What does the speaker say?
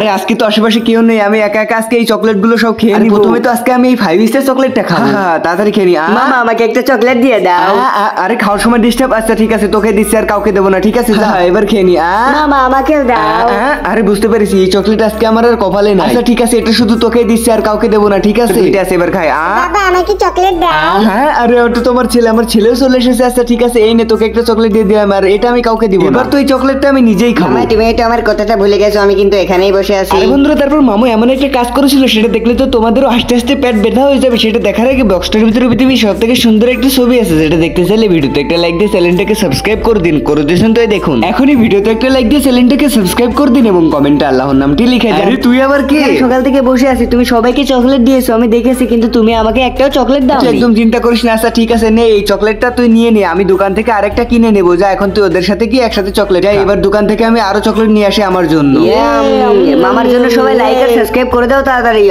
আরে আজকে তো আশেপাশে কেউ নেই, আমি একা একা আজকে এই চকলেট গুলো সব খেয়ে নিব। প্রথমে তো আজকে আমি এই 5 স্টার চকলেটটা খাবো। হ্যাঁ তাড়াতাড়ি খেয়ে নি। মামা আমাকে একটা চকলেট দিয়ে দাও। আরে খাওয়ার সময় ডিস্টার্ব। আচ্ছা ঠিক আছে, তোকে দিচ্ছি, আর কাউকে দেবো না, ঠিক আছে? যা এবার খেয়ে নি। মামা আমাকেও দাও। আরে বুঝতে পেরেছি, এই চকলেট আজকে আমার আর কপালে নাই। আচ্ছা ঠিক আছে, এটা শুধু তোকে দিচ্ছি, আর কাউকে দেবো না, ঠিক আছে? ঠিক আছে এবার খাই। বাবা আমাকে চকলেট দাও। হ্যাঁ আরে ওটা তোমার ছেলে, আমার ছেলেও চলে এসেছে। আচ্ছা ঠিক আছে, এই নে তোকে একটা চকলেট দিয়ে দিলাম, আর এটা আমি কাউকে দিব না। এবার তো এই চকলেটটা আমি নিজেই খাবো। মামা তুমি তো আমার কথাটা ভুলে গেছো, আমি কিন্তু এখানেই বসে আছি। আরে বন্ধুরা, তারপর মামু এমন একটা কাজ করেছিল, সেটা দেখলে তো তোমাদেরও আস্তে আস্তে পেট ব্যথা হয়ে যাবে। সেটা দেখার আগে বক্সটার ভিতরে পৃথিবীর সব থেকে সুন্দর একটা ছবি আছে, যেটা দেখতে চাইলে ভিডিওতে একটা লাইক দিয়ে চ্যানেলটাকে সাবস্ক্রাইব করে দিন। করে দিয়েছেন তো? দেখুন এখনই ভিডিওতে একটা লাইক দিয়ে চ্যানেলটাকে সাবস্ক্রাইব করে দিন এবং কমেন্টে আল্লাহর নামটি লিখে দিন। আরে তুই আবার কি? সকাল থেকে বসে আছি, তুমি সবাইকে চকলেট দিয়েছো আমি দেখেছি, কিন্তু তুমি আমাকে একটাও চকলেট দাও। একদম চিন্তা করিস না। আচ্ছা ঠিক আছে, নে এই চকলেটটা তুই নিয়ে নে, আমি দোকান থেকে আরেকটা কিনে নেবো। যা এখন তুই ওদের সাথে কি একসাথে চকলেট খাই। এবার দোকান থেকে আমি আরো চকলেট নিয়ে আসি আমার জন্য। মামার জন্য সবাই লাইক আর সাবস্ক্রাইব করে দাও তাড়াতাড়ি।